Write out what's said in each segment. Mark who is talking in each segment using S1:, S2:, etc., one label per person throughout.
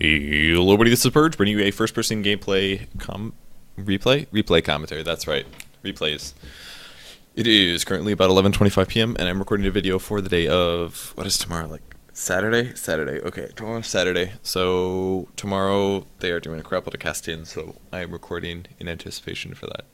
S1: Hello, everybody. This is Purge, bringing you a first-person gameplay replay commentary. That's right, replays. It is currently about 11:25 p.m. and I'm recording a video for the day of what is tomorrow? Like Saturday? Saturday. Okay, tomorrow's Saturday. So tomorrow they are doing a crap load of cast in, so I am recording in anticipation for that.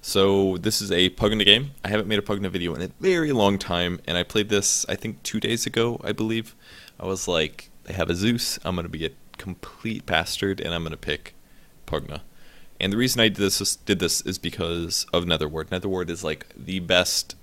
S1: So this is a Pugna game. I haven't made a Pugna video in a very long time, and I played this I think 2 days ago, I believe. I was like, they have a Zeus, I'm gonna be a complete bastard, and I'm gonna pick Pugna. And the reason I did this is because of Netherward. Netherward is like the best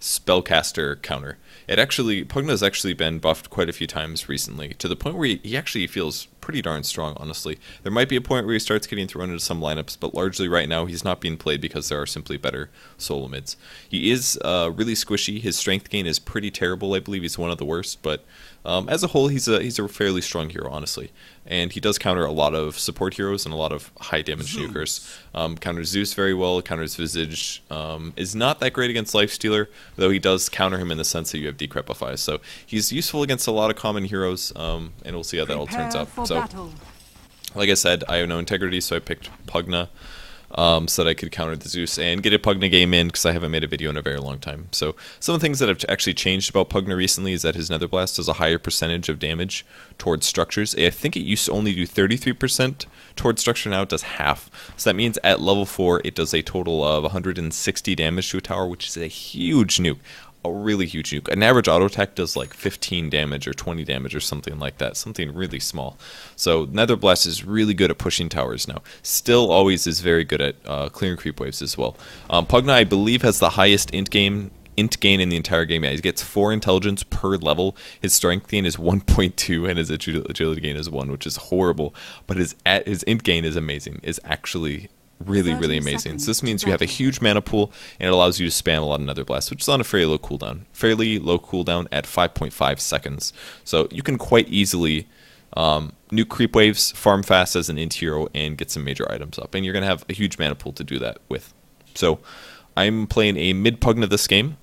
S1: spellcaster counter. Pugna has actually been buffed quite a few times recently, to the point where he actually feels pretty darn strong, honestly. There might be a point where he starts getting thrown into some lineups, but largely right now he's not being played because there are simply better solo mids. He is really squishy. His strength gain is pretty terrible. I believe he's one of the worst, but as a whole, he's a fairly strong hero, honestly. And he does counter a lot of support heroes and a lot of high damage nukers. Counters Zeus very well, counters Visage, is not that great against Lifestealer, though he does counter him in the sense that you have Decrepify. So he's useful against a lot of common heroes, and we'll see how that all turns out. So, like I said, I have no integrity, so I picked Pugna. So that I could counter the Zeus and get a Pugna game in, because I haven't made a video in a very long time. So some of the things that have actually changed about Pugna recently is that his Nether Blast does a higher percentage of damage towards structures. I think it used to only do 33% towards structure, now it does half. So that means at level 4 it does a total of 160 damage to a tower, which is a huge nuke. A really huge nuke. An average auto attack does like 15 damage or 20 damage or something like that, something really small. So Nether Blast is really good at pushing towers now. Still always is very good at clearing creep waves as well. Pugna, I believe, has the highest int gain in the entire game. Yeah, he gets 4 intelligence per level. His strength gain is 1.2 and his agility gain is 1, which is horrible. But his int gain is amazing. Is actually really amazing. So this means you have a huge mana pool, and it allows you to spam a lot of Nether Blast, which is on a fairly low cooldown. Fairly low cooldown at 5.5 seconds. So you can quite easily nuke creep waves, farm fast as an int hero, and get some major items up. And you're going to have a huge mana pool to do that with. So I'm playing a mid Pugna this game.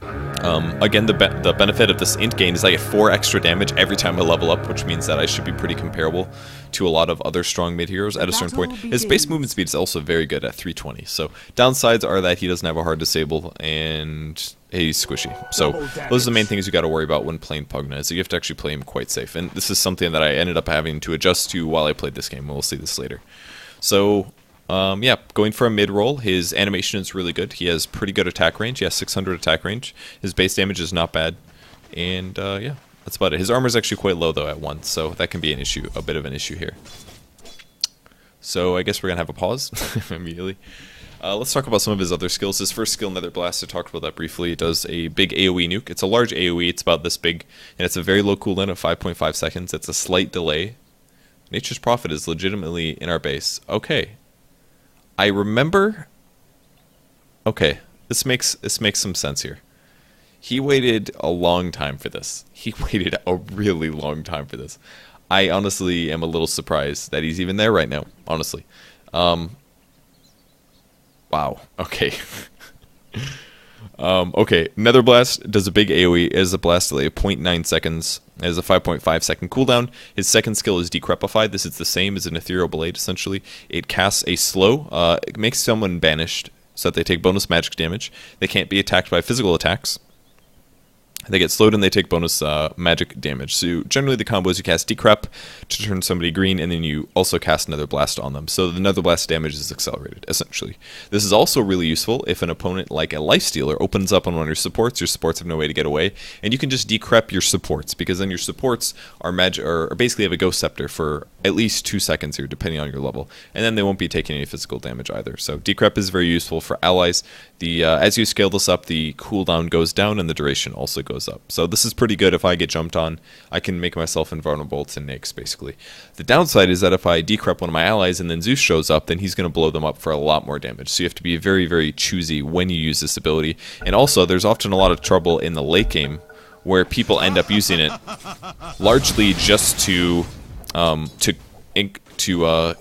S1: Again, the benefit of this int gain is I get 4 extra damage every time I level up, which means that I should be pretty comparable to a lot of other strong mid heroes at a certain point. His base movement speed is also very good at 320. So downsides are that he doesn't have a hard disable and he's squishy. So those are the main things you got to worry about when playing Pugna, is that you have to actually play him quite safe. And this is something that I ended up having to adjust to while I played this game. We'll see this later. So yeah, going for a mid roll. His animation is really good. He has pretty good attack range. He has 600 attack range. His base damage is not bad. And yeah, that's about it. His armor is actually quite low though at 1, so that can be an issue, a bit of an issue here. So I guess we're gonna have a pause immediately. Let's talk about some of his other skills. His first skill, Nether Blast, I talked about that briefly. It does a big AoE nuke. It's a large AoE. It's about this big, and it's a very low cooldown of 5.5 seconds. It's a slight delay. Nature's Prophet is legitimately in our base. Okay. I remember. Okay, this makes some sense here. He waited a long time for this. He waited a really long time for this. I honestly am a little surprised that he's even there right now, honestly. Wow. Okay. Okay, Nether Blast does a big AoE. It has a blast delay of 0.9 seconds. It has a 5.5 second cooldown. His second skill is Decrepify. This is the same as an Ethereal Blade, essentially. It casts a slow. It makes someone banished so that they take bonus magic damage. They can't be attacked by physical attacks. They get slowed and they take bonus magic damage. So generally the combo is you cast Decrep to turn somebody green, and then you also cast Nether Blast on them. So the Nether Blast damage is accelerated, essentially. This is also really useful if an opponent like a Lifestealer opens up on one of your supports have no way to get away, and you can just Decrep your supports, because then your supports are basically have a Ghost Scepter for at least 2 seconds here, depending on your level, and then they won't be taking any physical damage either. So Decrep is very useful for allies. As you scale this up, the cooldown goes down and the duration also goes up. So this is pretty good. If I get jumped on, I can make myself invulnerable to Nyx, basically. The downside is that if I decrep one of my allies and then Zeus shows up, then he's going to blow them up for a lot more damage. So you have to be very choosy when you use this ability. And also, there's often a lot of trouble in the late game where people end up using it largely just to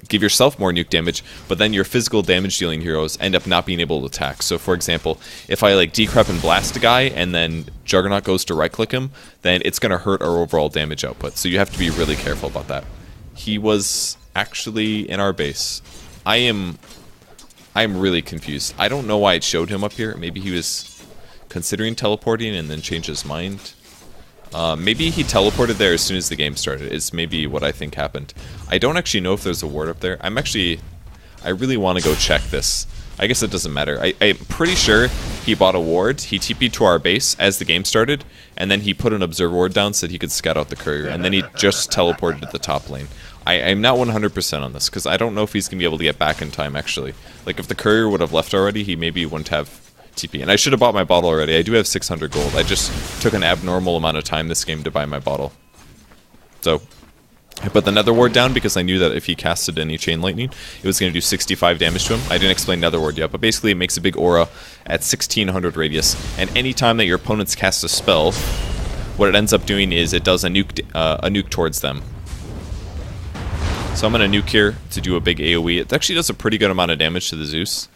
S1: give yourself more nuke damage, but then your physical damage dealing heroes end up not being able to attack. So for example, if I like decrep and blast a guy and then Juggernaut goes to right click him, then it's going to hurt our overall damage output. So you have to be really careful about that. he was actually in our base. I'm really confused. I don't know why it showed him up here. Maybe he was considering teleporting and then changed his mind. Maybe he teleported there as soon as the game started. It's maybe what I think happened. I don't actually know if there's a ward up there. I really want to go check this. I guess it doesn't matter. I'm pretty sure he bought a ward. He TP'd to our base as the game started, and then he put an observer ward down so that he could scout out the courier, and then he just teleported to the top lane. I'm not 100% on this, because I don't know if he's going to be able to get back in time, actually. Like, if the courier would have left already, he maybe wouldn't have TP. And I should have bought my bottle already. I do have 600 gold. I just took an abnormal amount of time this game to buy my bottle. So I put the nether ward down because I knew that if he casted any chain lightning, it was going to do 65 damage to him. I didn't explain nether ward yet, but basically it makes a big aura at 1600 radius. And any time that your opponents cast a spell, what it ends up doing is it does a nuke towards them. So I'm going to nuke here to do a big AoE. It actually does a pretty good amount of damage to the Zeus.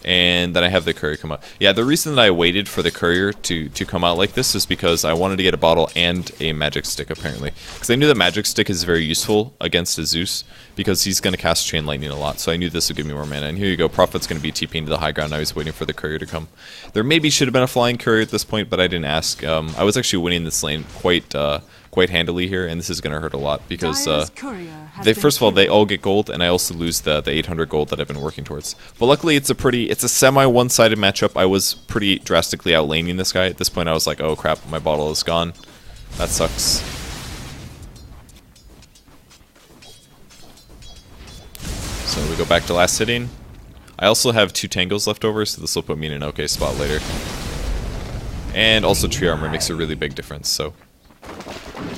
S1: And then I have the courier come out. Yeah, the reason that I waited for the courier to come out like this is because I wanted to get a bottle and a magic stick, apparently. Because I knew that magic stick is very useful against a Zeus, because he's going to cast chain lightning a lot. So I knew this would give me more mana. And here you go, Prophet's going to be TPing to the high ground. I was waiting for the courier to come. There maybe should have been a flying courier at this point, but I didn't ask. I was actually winning this lane quite handily here, and this is going to hurt a lot because first of all, they all get gold, and I also lose the 800 gold that I've been working towards. But luckily, it's a semi one-sided matchup. I was pretty drastically outlaning this guy. At this point, I was like, oh crap, my bottle is gone. That sucks. So we go back to last hitting. I also have 2 tangos left over, so this will put me in an okay spot later. And also tree armor makes a really big difference, so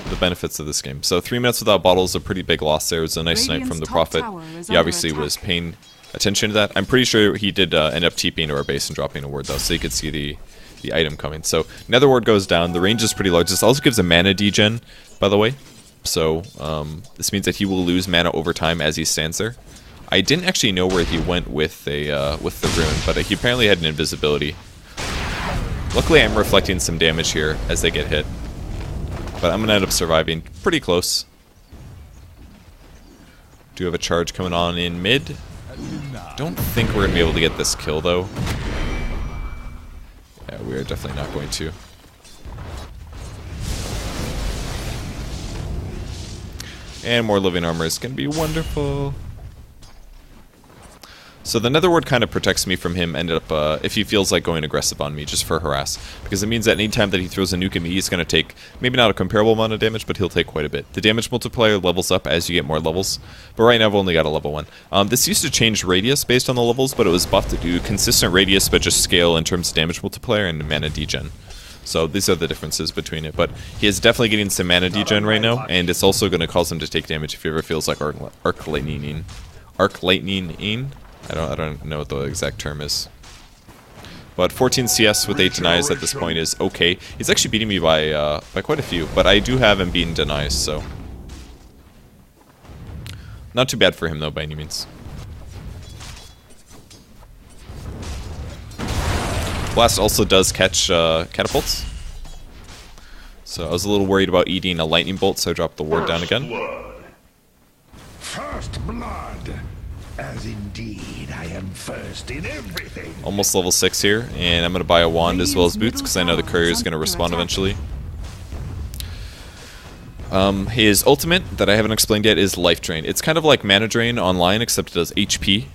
S1: the benefits of this game. So 3 minutes without bottles, a pretty big loss there. It was a nice snipe from the Prophet. He obviously was paying attention to that. I'm pretty sure he did end up TPing to our base and dropping a ward though, so you could see the item coming. So nether ward goes down. The range is pretty large. This also gives a mana degen, by the way. So this means that he will lose mana over time as he stands there. I didn't actually know where he went with the rune, but he apparently had an invisibility. Luckily, I'm reflecting some damage here as they get hit. But I'm going to end up surviving pretty close. Do have a charge coming on in mid. Don't think we're going to be able to get this kill, though. Yeah, we are definitely not going to. And more living armor is going to be wonderful. So the nether ward kind of protects me from him, if he feels like going aggressive on me, just for harass. Because it means that any time that he throws a nuke at me, he's going to take, maybe not a comparable amount of damage, but he'll take quite a bit. The damage multiplier levels up as you get more levels, but right now I've only got a level 1. This used to change radius based on the levels, but it was buffed to do consistent radius, but just scale in terms of damage multiplier and mana degen. So these are the differences between it, but he is definitely getting some mana degen right now, and it's also going to cause him to take damage if he ever feels like arc lightning-ing. Arc lightning-ing? I don't know what the exact term is. But 14 CS with 8 denies at this point is okay. He's actually beating me by quite a few, but I do have him beating denies, so not too bad for him though by any means. Blast also does catch catapults. So I was a little worried about eating a lightning bolt, so I dropped the ward down again.
S2: First blood. As indeed, I am first in everything.
S1: Almost level 6 here, and I'm going to buy a wand as well as boots, because I know the courier is going to respawn eventually. His ultimate, that I haven't explained yet, is Life Drain. It's kind of like Mana Drain online, except it does HP.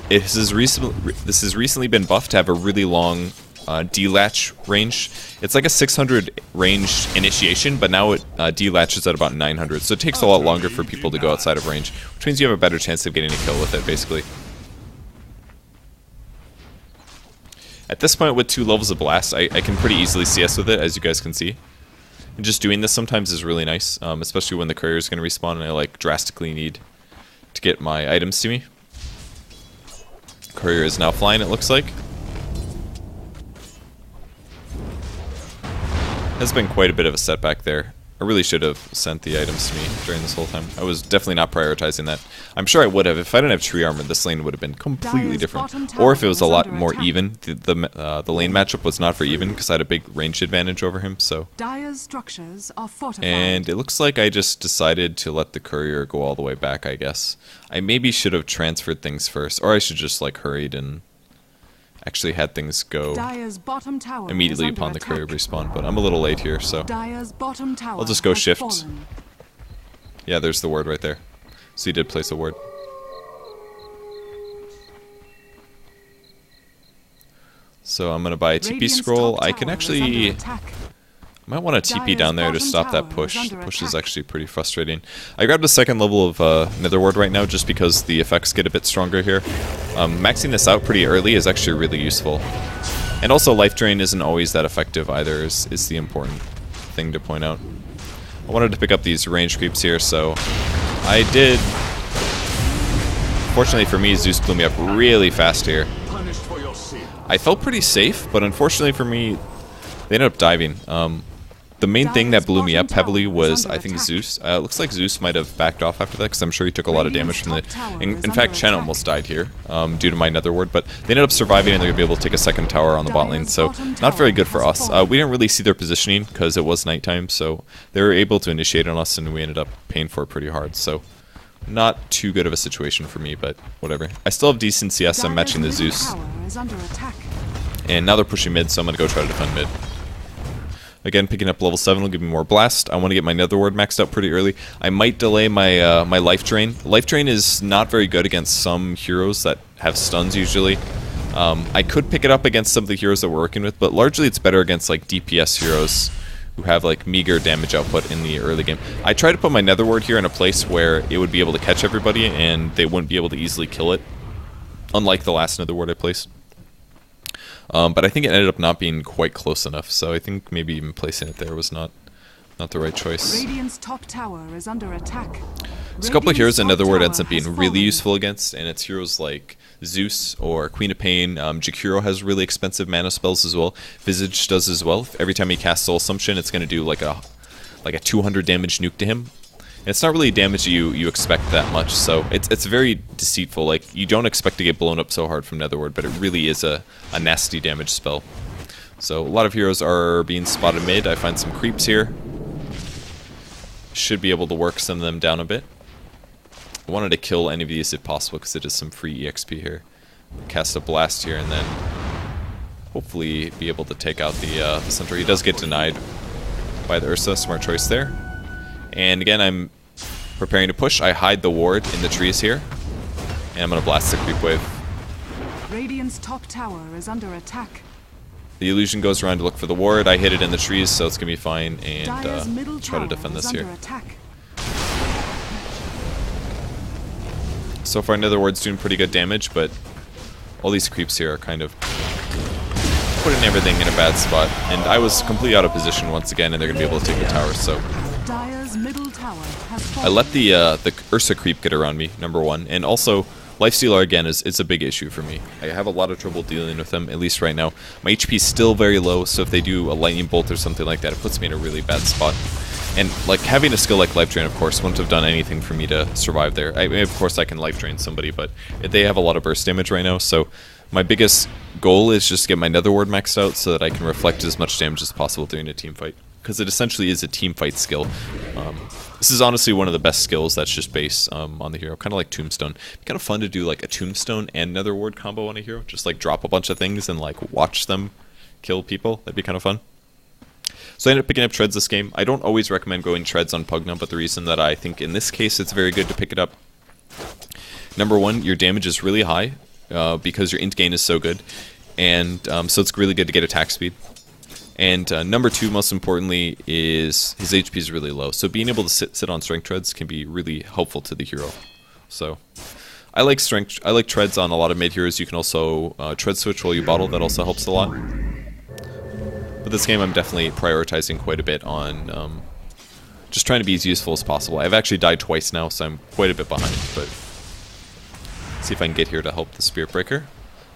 S1: This has recently been buffed to have a really long delatch range. It's like a 600 range initiation, but now it delatches at about 900, so it takes a lot longer for people to go outside of range, which means you have a better chance of getting a kill with it, basically. At this point, with 2 levels of blast, I can pretty easily CS with it, as you guys can see. And just doing this sometimes is really nice, especially when the courier is going to respawn and I drastically need to get my items to me. Courier is now flying, it looks like. Has been quite a bit of a setback there. I really should have sent the items to me during this whole time. I was definitely not prioritizing that. I'm sure I would have. If I didn't have tree armor, this lane would have been completely different. Or if it was a lot more even. The lane matchup was not for even because I had a big range advantage over him. So.
S3: Dire's structures are fortified.
S1: And it looks like I just decided to let the courier go all the way back, I guess. I maybe should have transferred things first. Or I should just like hurried and actually had things go immediately upon the courier respawn, but I'm a little late here, so I'll just go shift. Yeah, there's the word right there. So he did place a word. So I'm gonna buy a TP scroll. I can actually might want a TP down there to stop that push. The push is actually pretty frustrating. I grabbed a second level of Nether Ward right now just because the effects get a bit stronger here. Maxing this out pretty early is actually really useful. And also Life Drain isn't always that effective either, is the important thing to point out. I wanted to pick up these range creeps here, so I did. Fortunately for me, Zeus blew me up really fast here. I felt pretty safe, but unfortunately for me, they ended up diving. The main thing that blew me up heavily was, I think, Zeus. It looks like Zeus might have backed off after that, because I'm sure he took a lot of damage from the... In fact, Chen almost died here, due to my Nether Ward, but they ended up surviving and they're going to be able to take a second tower on the bot lane, so not very good for us. We didn't really see their positioning, because it was nighttime, so they were able to initiate on us, and we ended up paying for it pretty hard, so... Not too good of a situation for me, but whatever. I still have decent CS, I'm matching the Zeus. And now they're pushing mid, so I'm going to go try to defend mid. Again, picking up level 7 will give me more blast. I want to get my Nether Ward maxed out pretty early. I might delay my my Life Drain. Life Drain is not very good against some heroes that have stuns usually. I could pick it up against some of the heroes that we're working with, but largely it's better against like DPS heroes who have like meager damage output in the early game. I tried to put my Nether Ward here in a place where it would be able to catch everybody and they wouldn't be able to easily kill it, unlike the last Nether Ward I placed. But I think it ended up not being quite close enough, so I think maybe even placing it there was not the right choice.
S3: Radiant's top tower is under attack.
S1: There's a couple of heroes that Nether Ward ends up being really useful against, and it's heroes like Zeus or Queen of Pain. Jakiro has really expensive mana spells as well. Visage does as well. Every time he casts Soul Assumption, it's going to do like a 200 damage nuke to him. And it's not really damage you expect that much, so it's very deceitful. Like, you don't expect to get blown up so hard from Nether Ward, but it really is a nasty damage spell. So a lot of heroes are being spotted mid. I find some creeps here. Should be able to work some of them down a bit. I wanted to kill any of these if possible because it is some free EXP here. Cast a blast here and then hopefully be able to take out the centaur. He does get denied by the Ursa. Smart choice there. And again, I'm preparing to push. I hide the ward in the trees here, and I'm going to blast the creep wave.
S3: Radiant's top tower is under attack.
S1: The illusion goes around to look for the ward. I hit it in the trees, so it's going to be fine, and try to defend this here. So far, Nether Ward's doing pretty good damage, but all these creeps here are kind of putting everything in a bad spot. And I was completely out of position once again, and they're going to be able to take the tower, so... I let the Ursa creep get around me, number one, and also Lifestealer again is a big issue for me. I have a lot of trouble dealing with them, at least right now. My HP is still very low, so if they do a lightning bolt or something like that, it puts me in a really bad spot. And like having a skill like Life Drain, of course, wouldn't have done anything for me to survive there. I mean, of course, I can Life Drain somebody, but they have a lot of burst damage right now, so my biggest goal is just to get my Nether Ward maxed out so that I can reflect as much damage as possible during a team fight. Because it essentially is a team fight skill. This is honestly one of the best skills that's just based on the hero, kind of like Tombstone. It'd be kind of fun to do like a Tombstone and Nether Ward combo on a hero, just like drop a bunch of things and like watch them kill people. That'd be kind of fun. So I ended up picking up Treads this game. I don't always recommend going Treads on Pugna, but the reason that I think in this case it's very good to pick it up. Number one, your damage is really high because your int gain is so good, and so it's really good to get attack speed. And number two, most importantly, is his HP is really low. So being able to sit on strength treads can be really helpful to the hero. So I like treads on a lot of mid heroes. You can also tread switch while you bottle. That also helps a lot. But this game I'm definitely prioritizing quite a bit on just trying to be as useful as possible. I've actually died twice now, so I'm quite a bit behind. But let's see if I can get here to help the Spirit Breaker.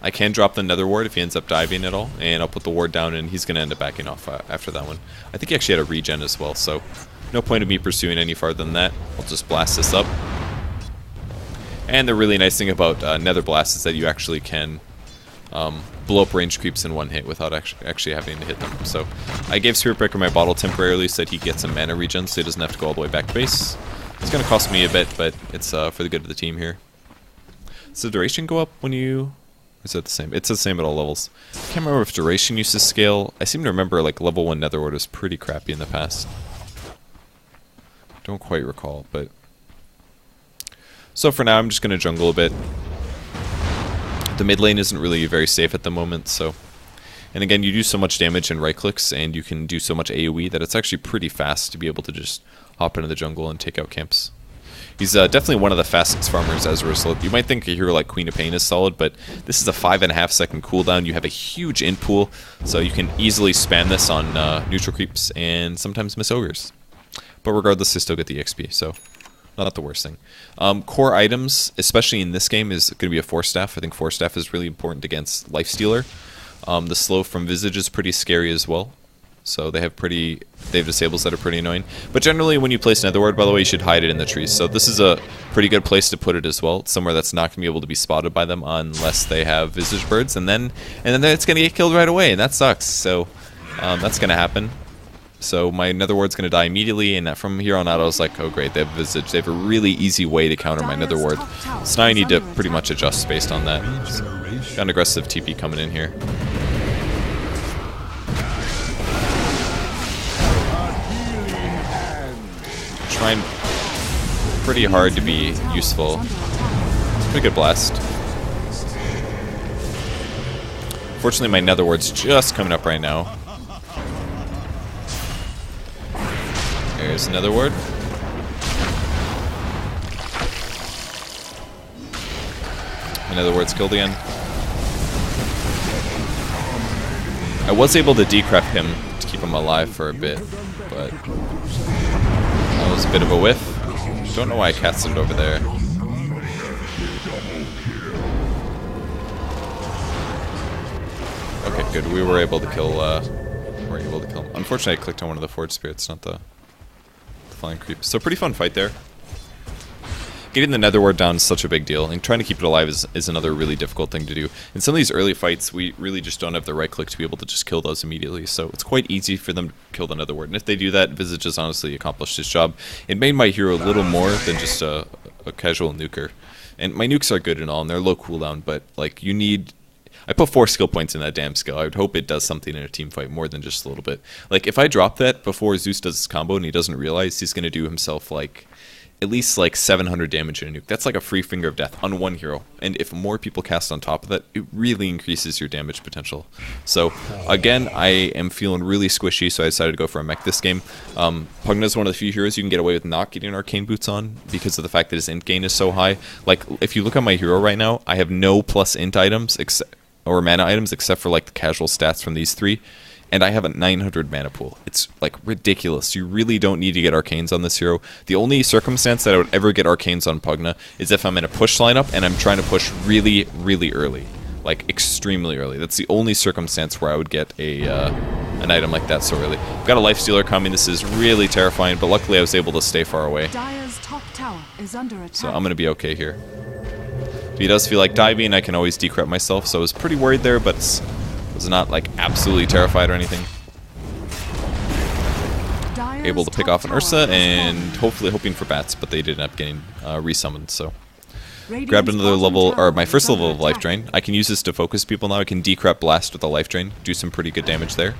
S1: I can drop the Nether Ward if he ends up diving at all, and I'll put the ward down, and he's going to end up backing off after that one. I think he actually had a regen as well, so No point of me pursuing any farther than that. I'll just blast this up. And the really nice thing about Nether Blast is that you actually can blow up range creeps in one hit without actually having to hit them. So I gave Spirit Breaker my bottle temporarily so that he gets some mana regen so he doesn't have to go all the way back to base. It's going to cost me a bit, but it's for the good of the team here. Does the duration go up when you... Or is it the same? It's the same at all levels. I can't remember if duration used to scale. I seem to remember like level 1 Netherward was pretty crappy in the past. Don't quite recall, but... So for now I'm just going to jungle a bit. The mid lane isn't really very safe at the moment, so... And again, you do so much damage in right clicks, and you can do so much AoE that it's actually pretty fast to be able to just hop into the jungle and take out camps. He's definitely one of the fastest farmers as a result. You might think a hero like Queen of Pain is solid, but this is a 5.5 second cooldown. You have a huge int pool, so you can easily spam this on neutral creeps and sometimes miss ogres. But regardless, they still get the XP, so... Not the worst thing. Core items, especially in this game, is going to be a Force Staff. I think Force Staff is really important against Lifestealer. The slow from Visage is pretty scary as well. So they have disables that are pretty annoying. But generally, when you place Netherward, by the way, you should hide it in the trees. So this is a pretty good place to put it as well. It's somewhere that's not going to be able to be spotted by them unless they have Visage birds, and then it's going to get killed right away, and that sucks. So that's going to happen. So my Netherward's going to die immediately, and from here on out I was like, oh great, they have Visage. They have a really easy way to counter my Netherward. So now I need to pretty much adjust based on that. Got an aggressive TP coming in here. Trying pretty hard to be useful. Pretty good blast. Fortunately my Netherward's just coming up right now. There's another word. Another word's killed again. I was able to decrep him to keep him alive for a bit, but that was a bit of a whiff. Don't know why I casted it over there. Okay, good. We were able to kill. Him. Unfortunately, I clicked on one of the Forge Spirits, not the flying creep. So pretty fun fight there. Getting the Netherward down is such a big deal, and trying to keep it alive is another really difficult thing to do. In some of these early fights, we really just don't have the right click to be able to just kill those immediately, so it's quite easy for them to kill the Netherward. And if they do that, Visage has honestly accomplished his job. It made my hero a little more than just a casual nuker. And my nukes are good and all, and they're low cooldown, but like you need... I put 4 skill points in that damn skill. I would hope it does something in a team fight more than just a little bit. Like, if I drop that before Zeus does his combo and he doesn't realize, he's going to do himself, like, at least, like, 700 damage in a nuke. That's like a free finger of death on one hero. And if more people cast on top of that, it really increases your damage potential. So, again, I am feeling really squishy, so I decided to go for a mech this game. Pugna is one of the few heroes you can get away with not getting Arcane Boots on because of the fact that his int gain is so high. Like, if you look at my hero right now, I have no plus int items or mana items except for like the casual stats from these 3, and I have a 900 mana pool. It's like ridiculous. You really don't need to get arcanes on this hero. The only circumstance that I would ever get arcanes on Pugna is if I'm in a push lineup and I'm trying to push really, really early, like extremely early. That's the only circumstance where I would get an item like that so early. I've got a Lifestealer coming. This is really terrifying, but luckily I was able to stay far away.
S3: Dire's top tower is under attack.
S1: So I'm gonna be okay here. If he does feel like diving, I can always decrep myself, so I was pretty worried there, but was not like absolutely terrified or anything. Able to pick off an Ursa and hopefully hoping for bats, but they did end up getting resummoned, so. Grabbed another level, or my first level of Life Drain. I can use this to focus people now. I can decrep Blast with a Life Drain, do some pretty good damage there.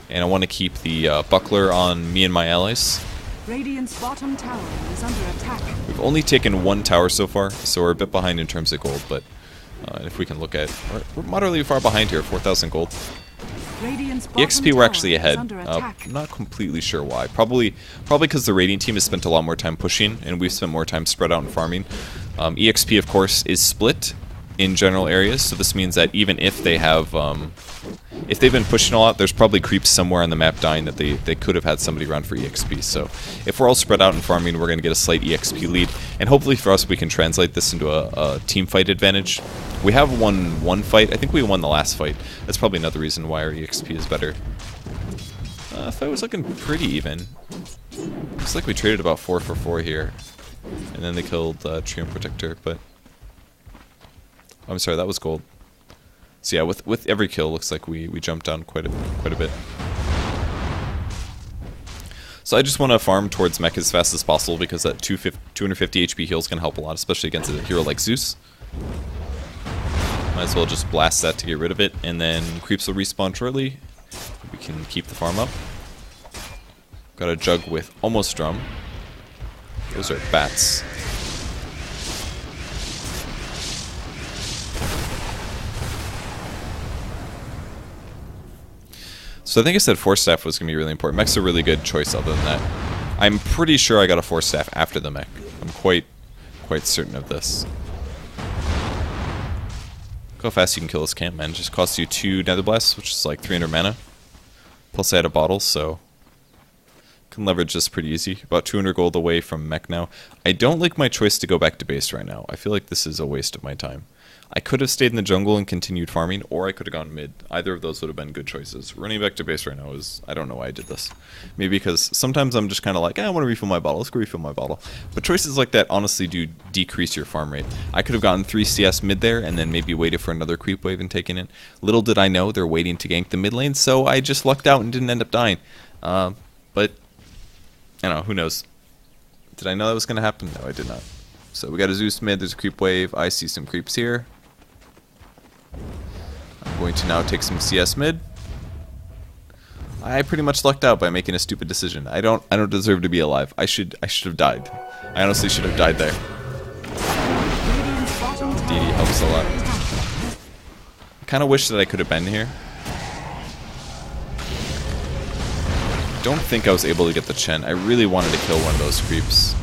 S1: And I want to keep the Buckler on me and my allies.
S3: Radiant's bottom tower is under attack.
S1: We've only taken 1 tower so far, so we're a bit behind in terms of gold, but if we can look at... We're moderately far behind here, 4,000 gold. EXP we're actually ahead. I'm not completely sure why. Probably because the Radiant team has spent a lot more time pushing, and we've spent more time spread out and farming. EXP, of course, is split in general areas, so this means that even if they have... if they've been pushing a lot, there's probably creeps somewhere on the map dying that they could have had somebody around for EXP. So if we're all spread out and farming, we're going to get a slight EXP lead. And hopefully for us, we can translate this into a team fight advantage. We have won 1 fight. I think we won the last fight. That's probably another reason why our EXP is better. Fight was looking pretty even. Looks like we traded about 4 for 4 here. And then they killed Treant Protector, but... I'm sorry, that was gold. So yeah, with every kill, looks like we jumped down quite a bit. So I just want to farm towards mech as fast as possible because that 250 HP heal is going to help a lot, especially against a hero like Zeus. Might as well just blast that to get rid of it, and then creeps will respawn shortly. We can keep the farm up. Got a jug with almost drum. Those are bats. So I think I said Force Staff was going to be really important. Mech's a really good choice other than that. I'm pretty sure I got a Force Staff after the mech. I'm quite certain of this. Look how fast you can kill this camp, man. It just costs you 2 Nether Blasts, which is like 300 mana. Plus I had a bottle, so... can leverage this pretty easy. About 200 gold away from mech now. I don't like my choice to go back to base right now. I feel like this is a waste of my time. I could have stayed in the jungle and continued farming, or I could have gone mid. Either of those would have been good choices. Running back to base right now is... I don't know why I did this. Maybe because sometimes I'm just kind of like, I want to refill my bottle. Let's go refill my bottle. But choices like that honestly do decrease your farm rate. I could have gotten 3 CS mid there, and then maybe waited for another creep wave and taken it. Little did I know they're waiting to gank the mid lane, so I just lucked out and didn't end up dying. But... I don't know, who knows. Did I know that was going to happen? No, I did not. So we got a Zeus mid, there's a creep wave. I see some creeps here. I'm going to now take some CS mid. I pretty much lucked out by making a stupid decision. I don't deserve to be alive. I should have died. I honestly should have died there. DD helps a lot. I kind of wish that I could have been here. Don't think I was able to get the Chen. I really wanted to kill one of those creeps,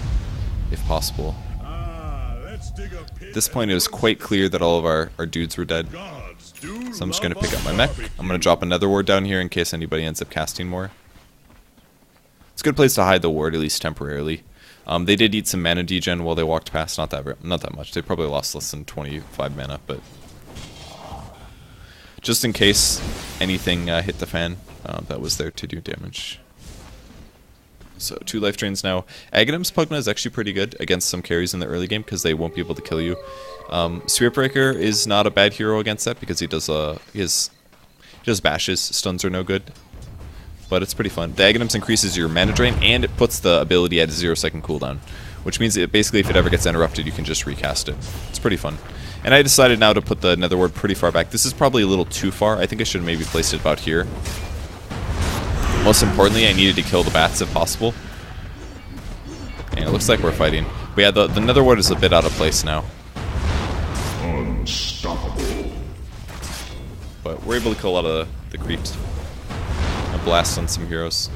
S1: if possible. At this point, it was quite clear that all of our dudes were dead. So I'm just going to pick up my mech. I'm going to drop another ward down here in case anybody ends up casting more. It's a good place to hide the ward, at least temporarily. They did eat some mana degen while they walked past. Not that much. They probably lost less than 25 mana, but just in case anything hit the fan, that was there to do damage. So 2 life drains now. Aghanim's Pugna is actually pretty good against some carries in the early game because they won't be able to kill you. Spiritbreaker is not a bad hero against that because he does bashes. Stuns are no good, but it's pretty fun. The Aghanim's increases your mana drain and it puts the ability at a 0-second cooldown, which means that basically if it ever gets interrupted, you can just recast it. It's pretty fun. And I decided now to put the Nether Ward pretty far back. This is probably a little too far. I think I should have maybe placed it about here. Most importantly, I needed to kill the bats if possible. And it looks like we're fighting. But yeah, the Nether Ward is a bit out of place now. Unstoppable. But we're able to kill a lot of the creeps. A blast on some heroes.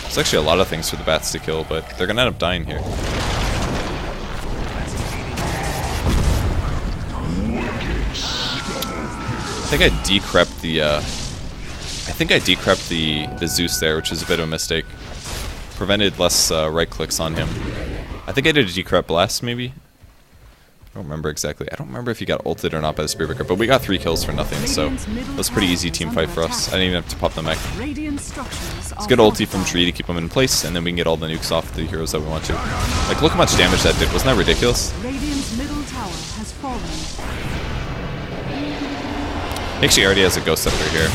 S1: There's actually a lot of things for the bats to kill, but they're gonna end up dying here. I think I decrept the Zeus there, which is a bit of a mistake. Prevented less right clicks on him. I think I did a decrept blast, maybe? I don't remember exactly. I don't remember if he got ulted or not by the Spiritbreaker, but we got 3 kills for nothing, so it was a pretty easy team fight for us. I didn't even have to pop the mech. Let's get ulti from Tree to keep him in place, and then we can get all the nukes off the heroes that we want to. Like, look how much damage that did. Wasn't that ridiculous?
S3: Radiant's middle tower has fallen.
S1: Actually, already has a ghost scepter here.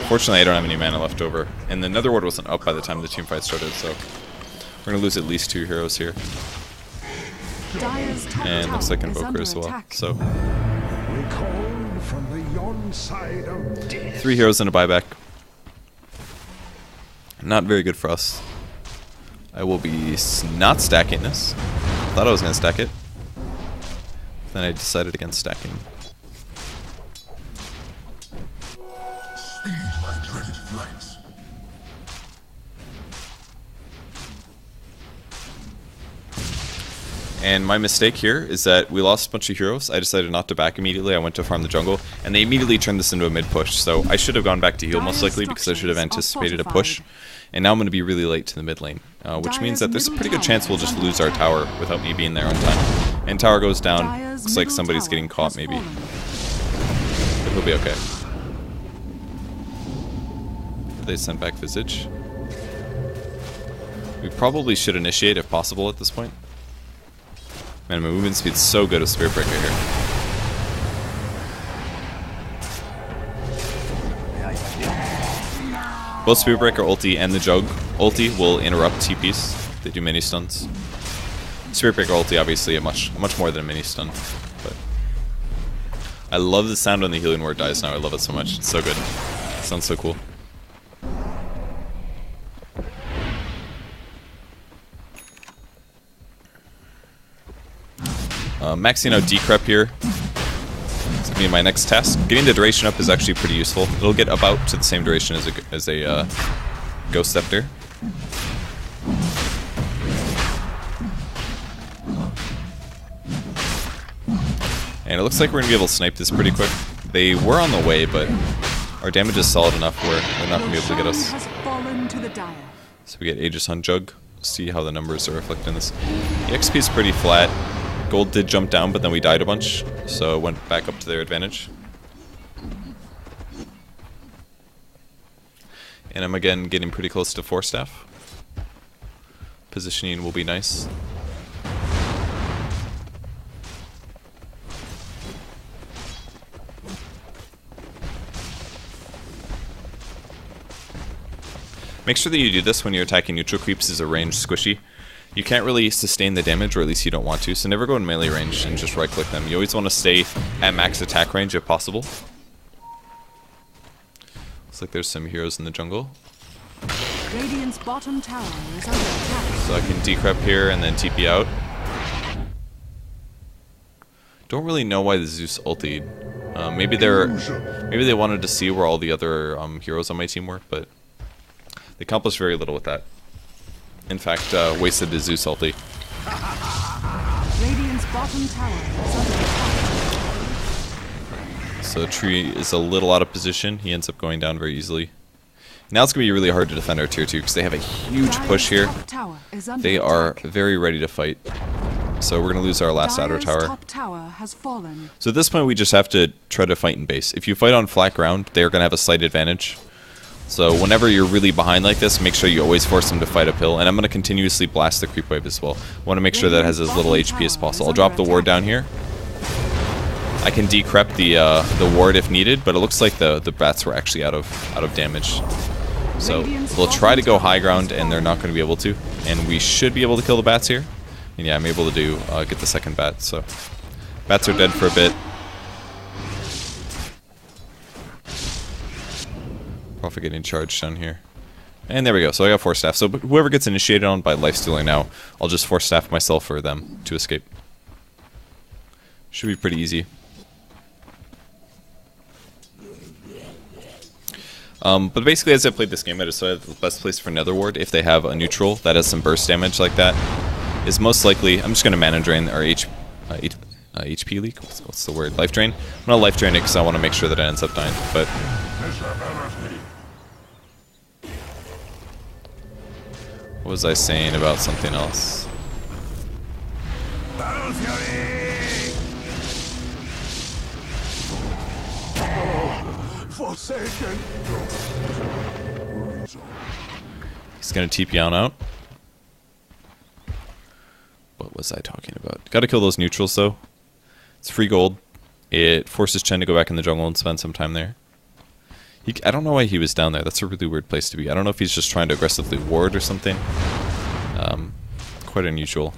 S1: Fortunately, I don't have any mana left over, and the Nether Ward wasn't up by the time the team fight started, so we're gonna lose at least 2 heroes here. And looks like Invoker as well. So 3 heroes and a buyback. Not very good for us. I will be not stacking this. Thought I was going to stack it. Then I decided against stacking. And my mistake here is that we lost a bunch of heroes. I decided not to back immediately. I went to farm the jungle, and they immediately turned this into a mid push. So I should have gone back to heal most likely because I should have anticipated a push. And now I'm going to be really late to the mid lane. which means that there's a pretty good chance we'll just lose our tower without me being there on time. And tower goes down. Looks like somebody's getting caught, maybe. But he'll be okay. They sent back Visage. We probably should initiate if possible at this point. Man, my movement speed's so good with Spirit Breaker here. Both Spirit Breaker ulti and the Jug ulti will interrupt TPs. They do mini stuns. Spirit Breaker ulti obviously a much more than a mini stun. But I love the sound when the healing word dies now. I love it so much. It's so good. It sounds so cool. Maxing out Decrep here. It's gonna be my next task. Getting the duration up is actually pretty useful. It'll get about to the same duration as a Ghost Scepter. And it looks like we're gonna be able to snipe this pretty quick. They were on the way, but our damage is solid enough where they're not gonna be able to get us. So we get Aegis on Jug. See how the numbers are reflected in this. The XP is pretty flat. Gold did jump down, but then we died a bunch, so it went back up to their advantage. And I'm again getting pretty close to 4 staff. Positioning will be nice. Make sure that you do this when you're attacking neutral creeps as a ranged squishy. You can't really sustain the damage, or at least you don't want to, so never go in melee range and just right-click them. You always want to stay at max attack range if possible. Looks like there's some heroes in the jungle.
S3: Radiant's bottom tower is under attack.
S1: So I can decrep here and then TP out. Don't really know why the Zeus ultied. Maybe they wanted to see where all the other heroes on my team were, but they accomplished very little with that. In fact, wasted the Zeus ulti.
S3: Radiant's bottom tower is under attack.
S1: So Tree is a little out of position. He ends up going down very easily. Now it's going to be really hard to defend our tier 2 because they have a huge push here. They are very ready to fight. So we're going to lose our last outer tower.
S3: Top tower has fallen.
S1: So at this point we just have to try to fight in base. If you fight on flat ground, they're going to have a slight advantage. So whenever you're really behind like this, make sure you always force them to fight uphill. And I'm going to continuously blast the creep wave as well. I want to make sure that it has as little HP as possible. I'll drop the ward down here. I can decrep the ward if needed, but it looks like the bats were actually out of damage. So we'll try to go high ground, and they're not going to be able to. And we should be able to kill the bats here. And yeah, I'm able to get the second bat. So bats are dead for a bit. Probably getting charged down here. And there we go. So I got 4 staff. So whoever gets initiated on by lifestealing now, I'll just 4 staff myself or them to escape. Should be pretty easy. But basically, as I played this game, I decided the best place for Nether Ward, if they have a neutral that has some burst damage like that, is most likely, I'm just going to mana drain our HP leak. What's the word? Life drain? I'm going to life drain it because I want to make sure that it ends up dying. But what was I saying about something else? He's gonna TP on out. What was I talking about? Gotta kill those neutrals though. It's free gold. It forces Chen to go back in the jungle and spend some time there. I don't know why he was down there. That's a really weird place to be. I don't know if he's just trying to aggressively ward or something. Quite unusual.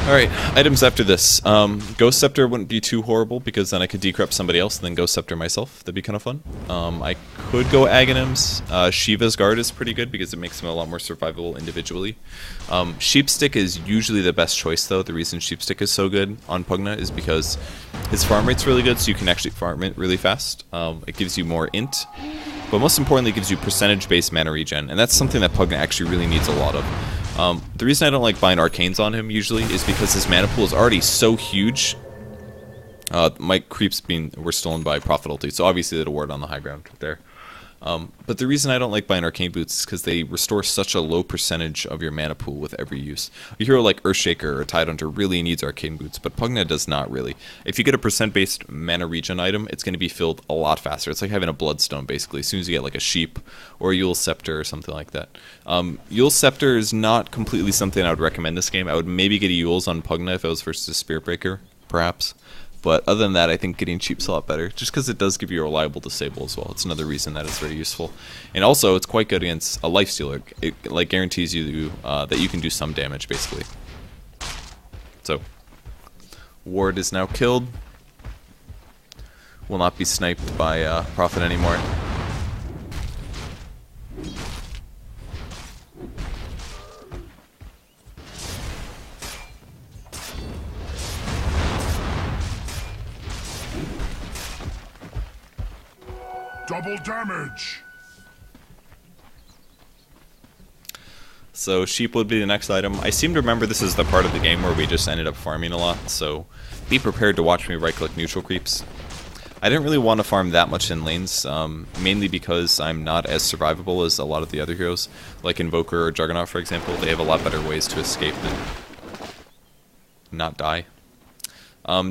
S1: Alright, items after this. Ghost Scepter wouldn't be too horrible because then I could decrep somebody else and then Ghost Scepter myself. That'd be kind of fun. I could go Aghanims. Shiva's Guard is pretty good because it makes him a lot more survivable individually. Sheepstick is usually the best choice though. The reason Sheepstick is so good on Pugna is because his farm rate's really good, so you can actually farm it really fast. It gives you more int, but most importantly it gives you percentage-based mana regen, and that's something that Pugna actually really needs a lot of. The reason I don't like buying Arcanes on him usually is because his mana pool is already so huge My creeps were stolen by Prophet ulti, so obviously it'll ward on the high ground there. But the reason I don't like buying Arcane Boots is because they restore such a low percentage of your mana pool with every use. A hero like Earthshaker or Tidehunter really needs Arcane Boots, but Pugna does not really. If you get a percent-based mana regen item, it's going to be filled a lot faster. It's like having a Bloodstone, basically, as soon as you get like a Sheep or a Yule Scepter or something like that. Yule Scepter is not completely something I would recommend this game. I would maybe get a Yule's on Pugna if I was versus a Spirit Breaker, perhaps. But other than that, I think getting Cheap's a lot better, just because it does give you a reliable disable as well. It's another reason that it's very useful. And also, it's quite good against a Lifestealer. It like guarantees you that you can do some damage, basically. So, Ward is now killed. Will not be sniped by Prophet anymore.
S2: Double damage.
S1: So Sheep would be the next item. I seem to remember this is the part of the game where we just ended up farming a lot, so be prepared to watch me right-click neutral creeps. I didn't really want to farm that much in lanes, mainly because I'm not as survivable as a lot of the other heroes, like Invoker or Juggernaut, for example. They have a lot better ways to escape and not die.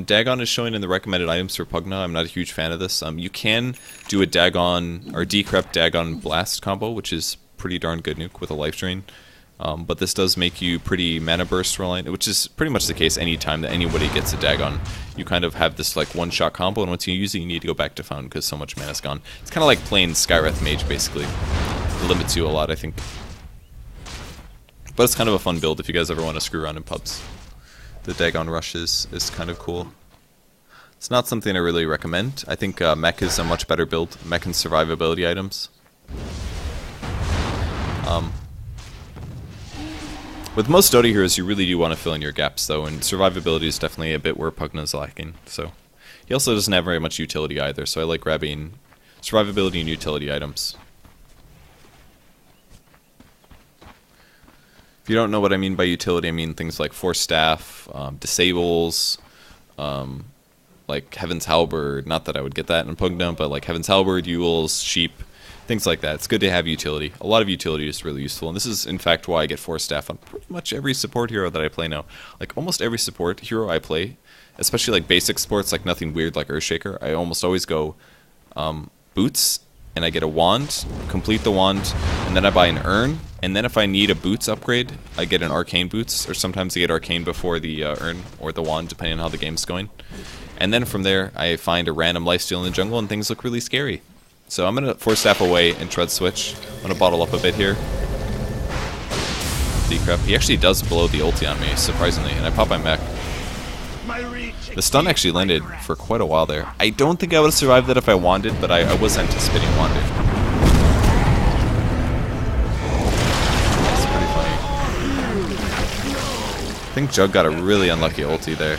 S1: Dagon is showing in the recommended items for Pugna. I'm not a huge fan of this. You can do a Dagon or Decrep Dagon Blast combo, which is pretty darn good nuke with a life drain. But this does make you pretty mana burst reliant, which is pretty much the case any time that anybody gets a Dagon. You kind of have this like one-shot combo, and once you use it, you need to go back to Fountain because so much mana's gone. It's kind of like playing Skywrath Mage, basically. It limits you a lot, I think. But it's kind of a fun build if you guys ever want to screw around in pubs. The Dagon Rush is kind of cool. It's not something I really recommend. I think Mech is a much better build. Mech and survivability items. With most Dota heroes, you really do want to fill in your gaps, though, and survivability is definitely a bit where Pugna's lacking. So he also doesn't have very much utility either, so I like grabbing survivability and utility items. If you don't know what I mean by utility, I mean things like Force Staff, Disables, like Heaven's Halberd. Not that I would get that in Pugna, but like Heaven's Halberd, Yules, Sheep, things like that. It's good to have utility. A lot of utility is really useful, and this is in fact why I get Force Staff on pretty much every support hero that I play now. Like almost every support hero I play, especially like basic sports, like nothing weird like Earthshaker, I almost always go Boots, and I get a wand, complete the wand, and then I buy an urn, and then if I need a boots upgrade, I get an arcane boots, or sometimes I get arcane before the urn or the wand, depending on how the game's going. And then from there, I find a random lifesteal in the jungle, and things look really scary. So I'm gonna Force Staff away and Tread Switch. I'm gonna bottle up a bit here. Decrep. He actually does blow the ulti on me, surprisingly, and I pop my mech. The stun actually landed for quite a while there. I don't think I would have survived that if I wanded, but I was anticipating wanded. That's pretty funny. I think Jug got a really unlucky ulti there.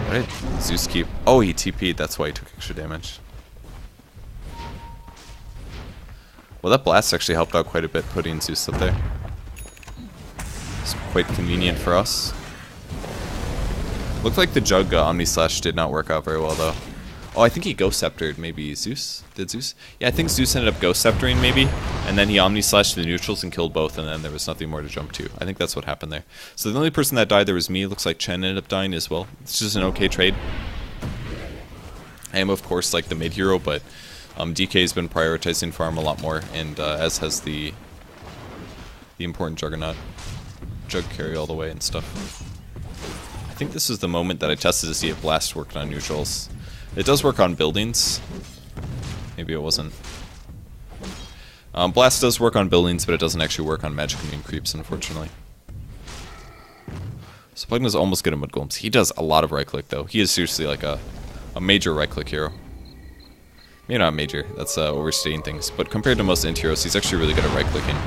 S1: What did Zeus keep? Oh, he TP'd, that's why he took extra damage. Well, that blast actually helped out quite a bit, putting Zeus up there. It's quite convenient for us. Looked like the Jug Omni Slash did not work out very well, though. Oh, I think he Ghost Sceptered, maybe Zeus? Did Zeus? Yeah, I think Zeus ended up Ghost Sceptering, maybe. And then he Omni Slashed the neutrals and killed both, and then there was nothing more to jump to. I think that's what happened there. So the only person that died there was me. Looks like Chen ended up dying as well. It's just an okay trade. I am, of course, like the mid hero, but DK has been prioritizing farm a lot more, and as has the important Juggernaut. Jug carry all the way and stuff. I think this is the moment that I tested to see if Blast worked on neutrals. It does work on buildings. Maybe it wasn't. Blast does work on buildings, but it doesn't actually work on Magic Immune creeps, unfortunately. So Pugna's almost good at Mud Golems. He does a lot of right-click, though. He is seriously like a major right-click hero. Maybe not major, that's overstating things. But compared to most int heroes, he's actually really good at right-clicking.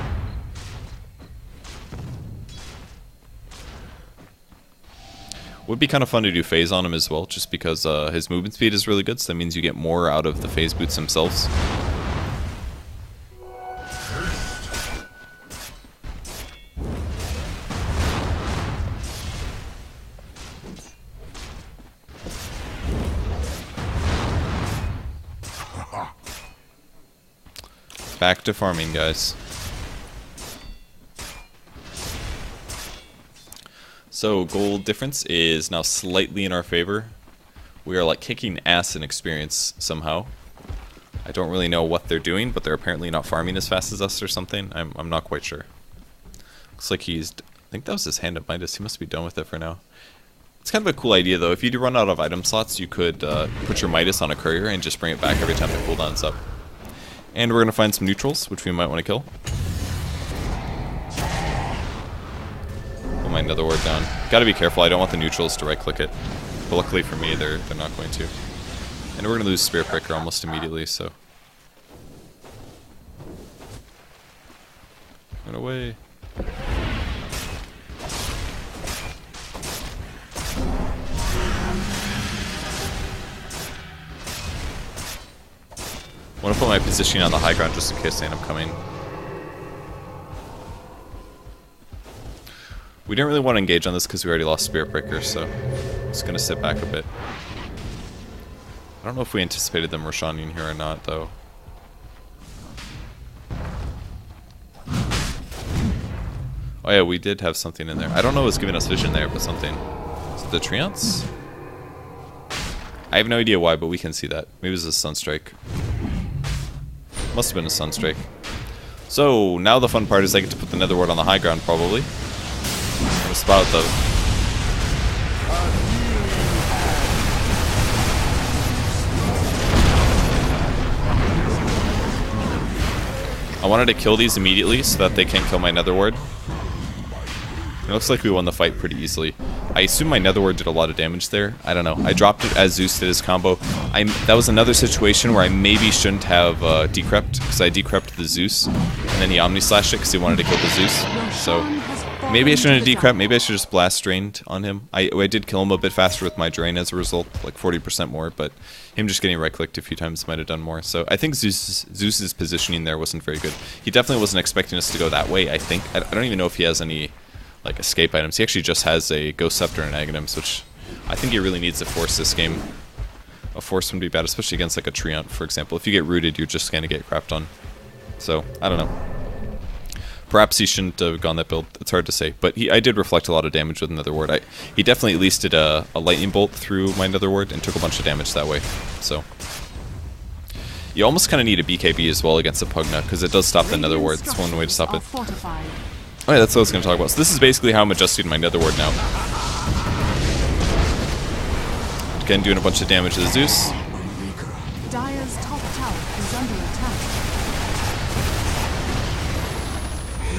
S1: Would be kind of fun to do phase on him as well, just because his movement speed is really good, so that means you get more out of the phase boots themselves. Back to farming, guys. So gold difference is now slightly in our favor. We are like kicking ass in experience somehow. I don't really know what they're doing, but they're apparently not farming as fast as us or something. I'm not quite sure. Looks like I think that was his hand at Midas. He must be done with it for now. It's kind of a cool idea though. If you do run out of item slots, you could put your Midas on a courier and just bring it back every time the cooldown's up. And we're going to find some neutrals, which we might want to kill. Put my nether ward down. Gotta be careful, I don't want the neutrals to right click it. But luckily for me, they're not going to. And we're going to lose Spirit Breaker almost immediately, so. Run away. I want to put my positioning on the high ground just in case they end up coming. We didn't really want to engage on this because we already lost Spirit Breaker, so I'm just going to sit back a bit. I don't know if we anticipated them Roshaning here or not, though. Oh yeah, we did have something in there. I don't know what's giving us vision there, but something. Is it the Treants? I have no idea why, but we can see that. Maybe it was a Sunstrike. Must have been a Sunstrike. So, now the fun part is I get to put the nether ward on the high ground, probably. I'm gonna spot out the... I wanted to kill these immediately so that they can't kill my nether ward. It looks like we won the fight pretty easily. I assume my nether ward did a lot of damage there. I don't know. I dropped it as Zeus did his combo. That was another situation where I maybe shouldn't have decrept, because I decrept the Zeus, and then he omni-slashed it because he wanted to kill the Zeus. So maybe I shouldn't have decrept. Maybe I should just blast drained on him. I did kill him a bit faster with my drain as a result, like 40% more, but him just getting right-clicked a few times might have done more. So I think Zeus's positioning there wasn't very good. He definitely wasn't expecting us to go that way, I think. I don't even know if he has any like escape items. He actually just has a Ghost Scepter and Aghanims, which I think he really needs to force this game. A force would be bad, especially against like a Treant, for example. If you get rooted, you're just gonna get crapped on. So, I don't know. Perhaps he shouldn't have gone that build. It's hard to say. But I did reflect a lot of damage with Nether Ward. He definitely at least did a lightning bolt through my Nether Ward and took a bunch of damage that way. So you almost kind of need a BKB as well against a Pugna, because it does stop the Nether Ward. That's one way to stop it. Oh yeah, that's what I was going to talk about. So this is basically how I'm adjusting my Nether Ward now. Again, doing a bunch of damage to the Zeus.
S3: Dire's top tower is under attack.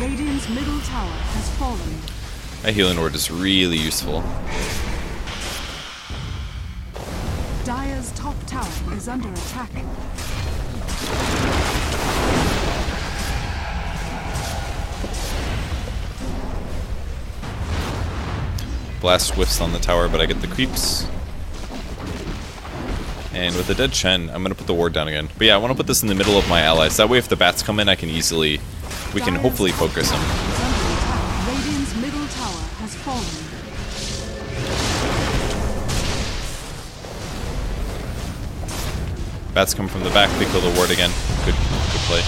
S3: Radiant's middle tower has fallen.
S1: My healing ward is really useful.
S3: Dire's top tower is under attack.
S1: Blast whiffs on the tower, but I get the creeps. And with the dead Shen, I'm going to put the ward down again. But yeah, I want to put this in the middle of my allies. That way if the bats come in, I can easily... We can hopefully focus them.
S3: Radiant's middle tower has fallen.
S1: Bats come from the back, they kill the ward again. Good play.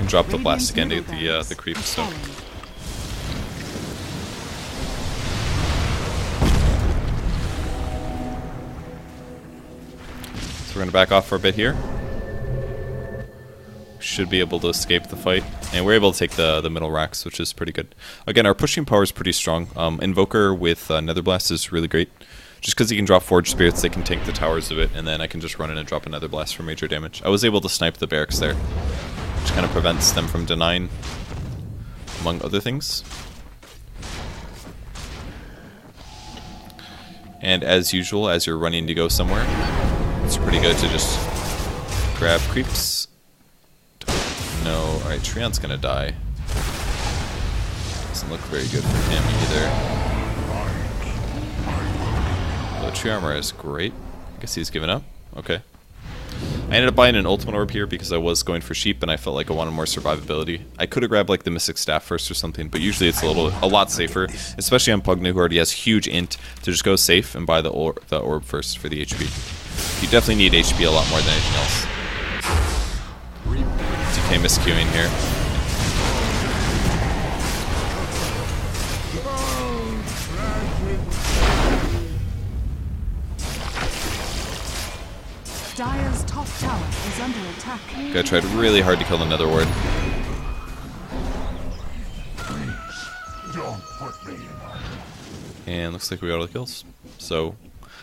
S1: Drop the blast again to get the creep stuck. So we're gonna back off for a bit here. Should be able to escape the fight, and we're able to take the middle racks, which is pretty good. Again, our pushing power is pretty strong. Invoker with Nether Blast is really great. Just because he can drop Forge Spirits, they can tank the towers a bit, and then I can just run in and drop another blast for major damage. I was able to snipe the barracks there, which kind of prevents them from denying, among other things. And as usual, as you're running to go somewhere, it's pretty good to just grab creeps. No, alright, Treant's gonna die. Doesn't look very good for him either. Although tree armor is great. I guess he's given up. Okay. I ended up buying an ultimate orb here because I was going for sheep and I felt like I wanted more survivability. I could have grabbed like the mystic staff first or something, but usually it's a lot safer, especially on Pugna, who already has huge int, to just go safe and buy the orb first for the HP. You definitely need HP a lot more than anything else. DK miscuing here.
S3: Dire's top tower is under attack.
S1: Gotta try really hard to kill the Nether Ward. And looks like we got all the kills. So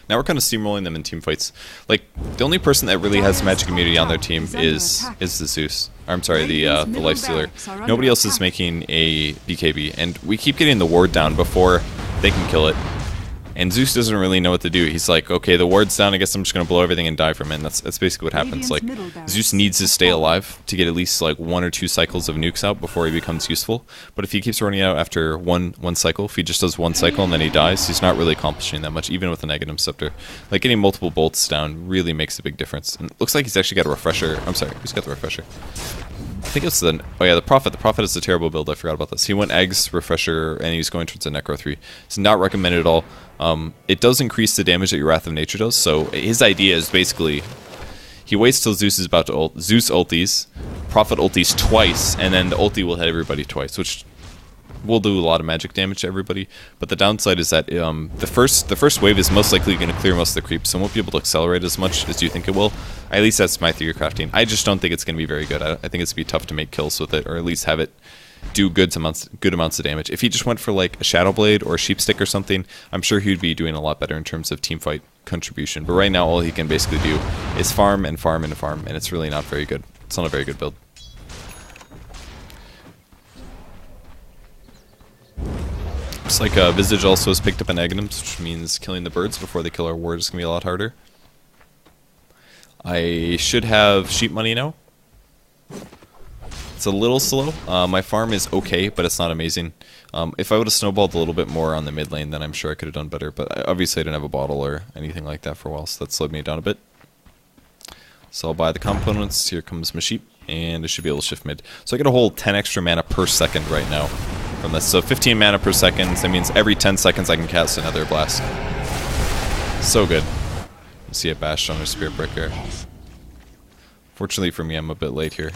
S1: now we're kind of steamrolling them in team fights. Like, the only person that really has magic immunity on their team is the Zeus. Or, I'm sorry, the Lifestealer. Nobody else is making a BKB, and we keep getting the ward down before they can kill it. And Zeus doesn't really know what to do. He's like, okay, the ward's down, I guess I'm just going to blow everything and die from it. And that's basically what happens. Like, Zeus needs to stay alive to get at least like 1 or 2 cycles of nukes out before he becomes useful. But if he keeps running out after one cycle, if he just does 1 cycle and then he dies, he's not really accomplishing that much, even with a negative scepter. Like, getting multiple bolts down really makes a big difference. And it looks like he's actually got a refresher. I'm sorry, who's got the refresher? I think it's the... Oh yeah, the Prophet. The Prophet is a terrible build. I forgot about this. He went Eggs, Refresher, and he's going towards a Necro 3. It's not recommended at all. It does increase the damage that your Wrath of Nature does, so his idea is basically... He waits till Zeus is about to ult. Zeus ulties, Prophet ulties twice, and then the ulti will hit everybody twice, which will do a lot of magic damage to everybody. But the downside is that the first wave is most likely going to clear most of the creeps, so it won't be able to accelerate as much as you think it will. At least that's my theory crafting. I just don't think it's going to be very good. I think it's going to be tough to make kills with it, or at least have it do good amounts of damage. If he just went for like a Shadow Blade or a Sheep Stick or something, I'm sure he'd be doing a lot better in terms of team fight contribution. But right now, all he can basically do is farm and farm and farm, and it's really not very good. It's not a very good build. Looks like Visage also has picked up an Aghanims, which means killing the birds before they kill our ward is going to be a lot harder. I should have sheep money now. It's a little slow. My farm is okay, but it's not amazing. If I would have snowballed a little bit more on the mid lane, then I'm sure I could have done better. But obviously I didn't have a bottle or anything like that for a while, so that slowed me down a bit. So I'll buy the components. Here comes my sheep, and I should be able to shift mid. So I get a whole 10 extra mana per second right now from this. So 15 mana per second. That means every 10 seconds I can cast another blast. So good. You see it bashed on her Spirit Breaker. Fortunately for me, I'm a bit late here.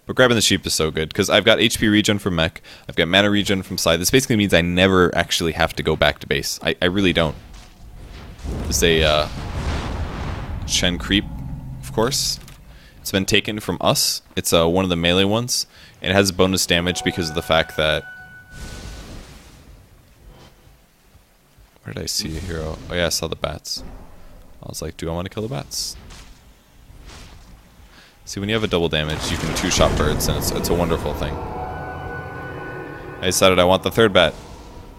S1: But grabbing the sheep is so good, because I've got HP regen from mech, I've got mana regen from side. This basically means I never actually have to go back to base. I really don't. It's a Shen creep, of course. It's been taken from us. It's one of the melee ones. And it has bonus damage because of the fact that... Where did I see a hero? Oh yeah, I saw the bats. I was like, do I want to kill the bats? See, when you have a double damage, you can 2-shot birds, and it's a wonderful thing. I decided I want the 3rd bat.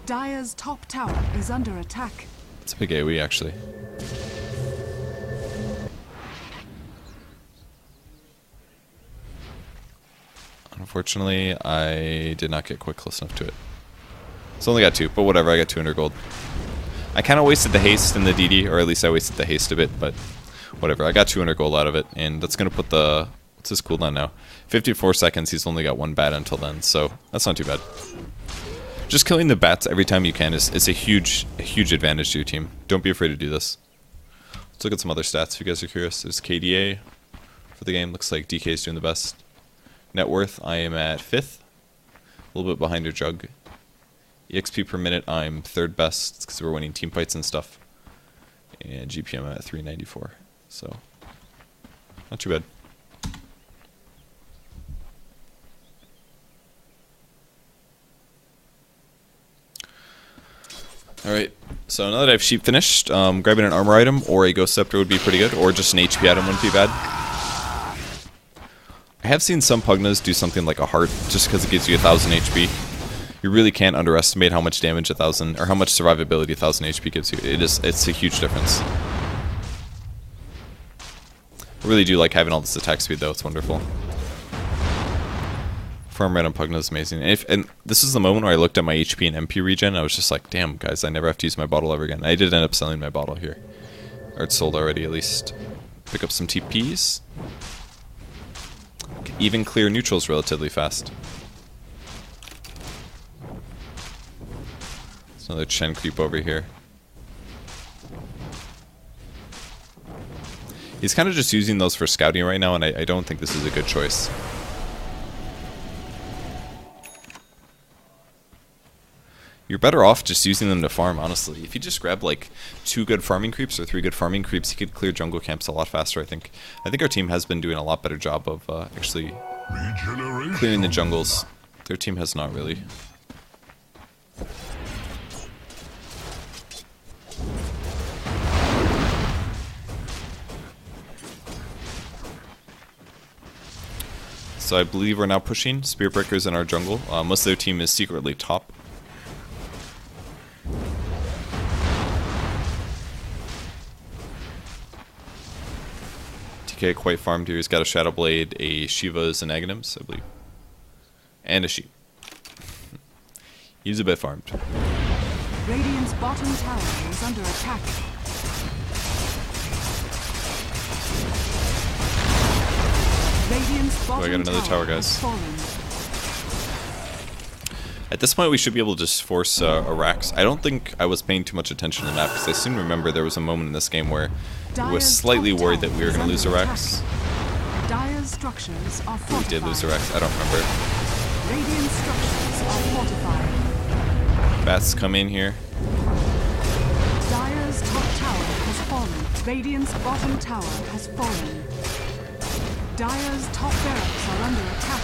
S3: Dire's top tower is under attack.
S1: It's a big AoE, actually. Unfortunately, I did not get quite close enough to it. It's only got 2, but whatever, I got 200 gold. I kind of wasted the haste in the DD, or at least I wasted the haste a bit, but... Whatever, I got 200 gold out of it, and that's going to put the... What's his cooldown now? 54 seconds, he's only got 1 bat until then, so that's not too bad. Just killing the bats every time you can is a huge advantage to your team. Don't be afraid to do this. Let's look at some other stats if you guys are curious. There's KDA for the game. Looks like DK is doing the best. Net worth, I am at 5th. A little bit behind your jug. EXP per minute, I'm 3rd best, because we're winning team fights and stuff. And GPM at 394. So, not too bad. Alright, so now that I've sheep finished, grabbing an armor item or a ghost scepter would be pretty good, or just an HP item wouldn't be bad. I have seen some Pugnas do something like a heart, just because it gives you 1000 HP. You really can't underestimate how much damage 1000, or how much survivability 1000 HP gives you. It's a huge difference. I really do like having all this attack speed though, it's wonderful. Farm random Pugna is amazing. And this is the moment where I looked at my HP and MP regen, I was just like, damn guys, I never have to use my bottle ever again. I did end up selling my bottle here. Or it's sold already, at least. Pick up some TPs. Even clear neutrals relatively fast. There's another Chen creep over here. He's kind of just using those for scouting right now, and I don't think this is a good choice. You're better off just using them to farm, honestly. If you just grab like 2 good farming creeps or 3 good farming creeps, you could clear jungle camps a lot faster, I think. I think our team has been doing a lot better job of actually clearing the jungles. Their team has not really. So I believe we're now pushing Spear Breakers in our jungle. Most of their team is secretly top. TK quite farmed here. He's got a Shadow Blade, a Shivas, and Aghanims, I believe. And a sheep. He's a bit farmed.
S3: Radiant's bottom tower is under attack. Radiant's bottom
S1: I got another tower, guys. At this point, we should be able to just force a Rax. I don't think I was paying too much attention to that, because I seem to remember there was a moment in this game where I was slightly worried that we were going to lose a Rax.
S3: Dire's structures are fortified.
S1: We did lose a Rax, I don't remember.
S3: Radiant structures are fortified.
S1: Bats come in here.
S3: Dire's top tower has fallen. Radiant's bottom tower has fallen. Dire's top barracks are under attack.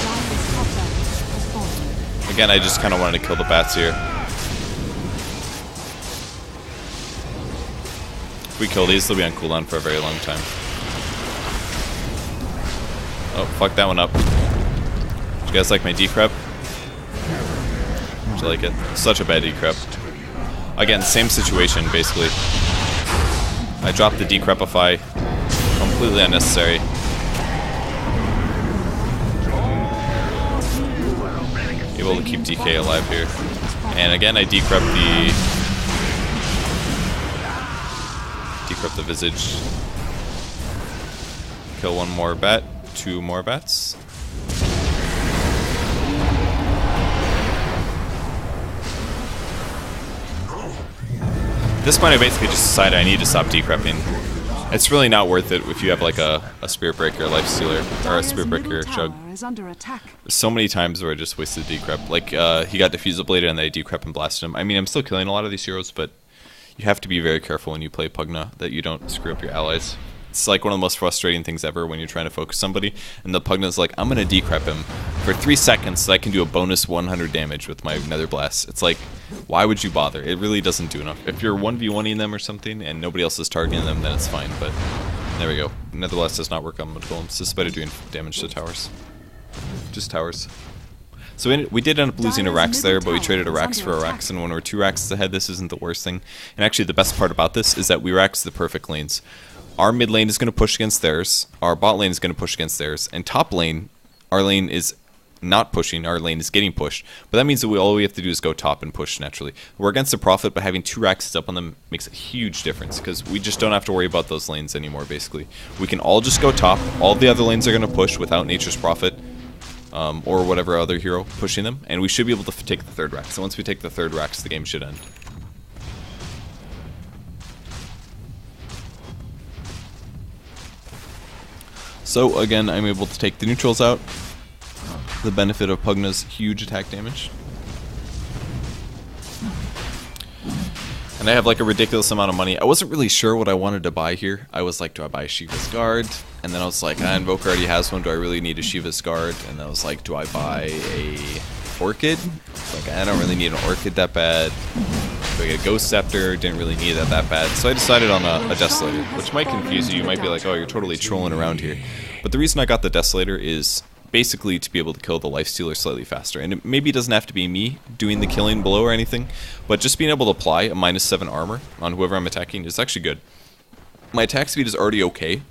S3: Dire's top barracks has fallen.
S1: Again, I just kind of wanted to kill the bats here. If we kill these, they'll be on cooldown for a very long time. Oh, fuck that one up. Do you guys like my decrep? Do you like it? Such a bad decrep. Again, same situation, basically. I dropped the decrepify. Completely unnecessary. Able to keep DK alive here. And again, I decrep the Visage. Kill one more bat. 2 more bats. At this point, I basically just decided I need to stop decrepping. It's really not worth it if you have like a Spirit Breaker, Life Stealer, or a Spirit Breaker Chug. There's so many times where I just wasted decrep. Like, he got Diffusal Bladed and they decrep and blasted him. I mean, I'm still killing a lot of these heroes, but you have to be very careful when you play Pugna that you don't screw up your allies. It's like one of the most frustrating things ever when you're trying to focus somebody, and the Pugna's like, I'm gonna decrep him for 3 seconds so I can do a bonus 100 damage with my Nether Blast. It's like, why would you bother? It really doesn't do enough. If you're 1v1ing them or something and nobody else is targeting them, then it's fine, but there we go. Nether Blast does not work on mud golems. This is better doing damage to towers. Just towers. So we did end up losing a Rax there, but we traded a Rax for a Rax, and when we're 2 Raxes ahead, this isn't the worst thing. And actually, the best part about this is that we Rax the perfect lanes. Our mid lane is going to push against theirs, our bot lane is going to push against theirs, and top lane, our lane is not pushing, our lane is getting pushed. But that means that all we have to do is go top and push naturally. We're against the Prophet, but having 2 Raxes up on them makes a huge difference, because we just don't have to worry about those lanes anymore, basically. We can all just go top, all the other lanes are going to push without Nature's Prophet, or whatever other hero pushing them, and we should be able to take the 3rd Rax. So once we take the 3rd Rax, the game should end. So again, I'm able to take the neutrals out. The benefit of Pugna's huge attack damage. And I have like a ridiculous amount of money. I wasn't really sure what I wanted to buy here. I was like, do I buy a Shiva's Guard? And then I was like, Invoker already has one. Do I really need a Shiva's Guard? And then I was like, do I buy a Orchid? Like, I don't really need an Orchid that bad. Do I get a Ghost Scepter? Didn't really need that bad. So I decided on a Desolator, which might confuse you. You might be like, oh, you're totally trolling around here. But the reason I got the Desolator is basically to be able to kill the Lifestealer slightly faster. And it maybe doesn't have to be me doing the killing below or anything, but just being able to apply a -7 armor on whoever I'm attacking is actually good. My attack speed is already okay.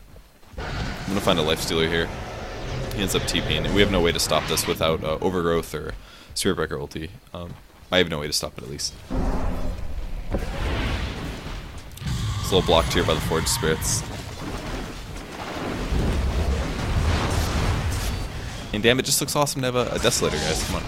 S1: I'm going to find a Lifestealer here. He ends up TPing, and we have no way to stop this without Overgrowth or Spirit Breaker ulti. I have no way to stop it, at least. a little blocked here by the Forge Spirits. And damn, it just looks awesome to have a Desolator, guys. Come on.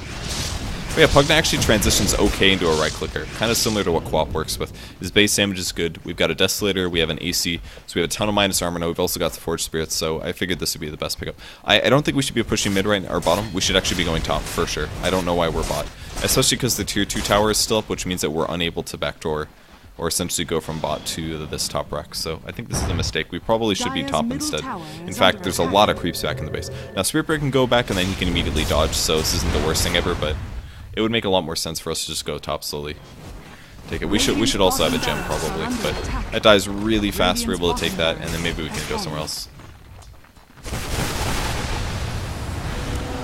S1: But yeah, Pugna actually transitions okay into a right clicker, kind of similar to what Quap works with. His base damage is good. We've got a Desolator, we have an AC, so we have a ton of minus armor now. We've also got the Forge Spirits, so I figured this would be the best pickup. I don't think we should be pushing mid right now, or bottom. We should actually be going top for sure. I don't know why we're bot, especially because the tier 2 tower is still up, which means that we're unable to backdoor or essentially go from bot to this top rack. So I think this is a mistake. We probably should be top instead. In fact, there's a lot of creeps back in the base. Now Spirit Break can go back and then he can immediately dodge, so this isn't the worst thing ever, but it would make a lot more sense for us to just go top slowly. Take it. We should also have a gem probably, but that dies really fast. We're able to take that, and then maybe we can go somewhere else.